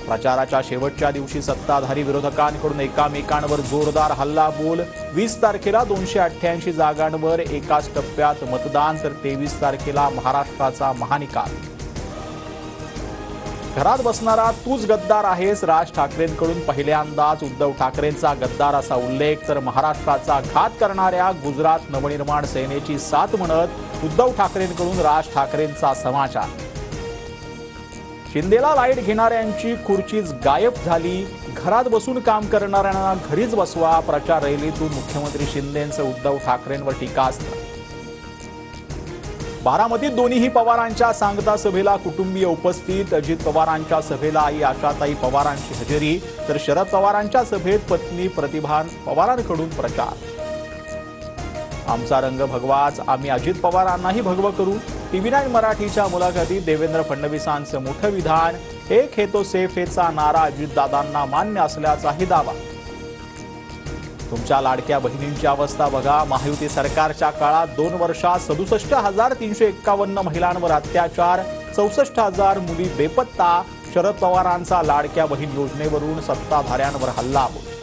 प्रचाराच्या शेवटच्या दिवशी सत्ताधारी विरोधकांकडून एकामेकांवर जोरदार हल्लाबोल। 20 तारखेला 288 जागांवर एकाच टप्प्यात मतदान, तर 23 तारखेला महाराष्ट्राचा महानिकाल। घरात बसणारा तूच गद्दार आहेस, राज ठाकरेंकडून पहिल्यांदाच उद्धव ठाकरेंचा गद्दार असा उल्लेख। तर महाराष्ट्राचा घात करणाऱ्या गुजरात नवनिर्माण सेनेची साथ म्हणत उद्धव ठाकरेंकडून राज ठाकरेंचा समाचार। शिंदेला लाईट घेणाऱ्यांची खुर्चीच गायब झाली, घरात बसून काम करणाऱ्यांना घरीच बसवा। प्रचार रॅलीतून मुख्यमंत्री शिंदेंचं उद्धव ठाकरेंवर टीकास्त्र। बारामतीत दोन्ही पवारांच्या सांगता सभेला कुटुंबीय उपस्थित। अजित पवारांच्या सभेला आई आशाताई पवारांची हजेरी, तर शरद पवारांच्या सभेत पत्नी प्रतिभा पवारांकडून प्रचार। आमचा रंग भगवाच, आम्ही अजित पवारांनाही भगवं करू। TV9 मराठीच्या मुलाखतीत देवेंद्र फडणवीसांचं मोठं विधान। एक हे तो सेफ हेचा नारा अजितदादांना मान्य असल्याचाही दावा। तुमच्या लाडक्या बहिणींची अवस्था बघा, महायुती सरकारच्या काळात 2 वर्षात 67,351 महिलांवर अत्याचार, 64,000 मुली बेपत्ता। शरद पवारांचा लाडक्या बहीण योजनेवरून सत्ताधाऱ्यांवर हल्लाबोल।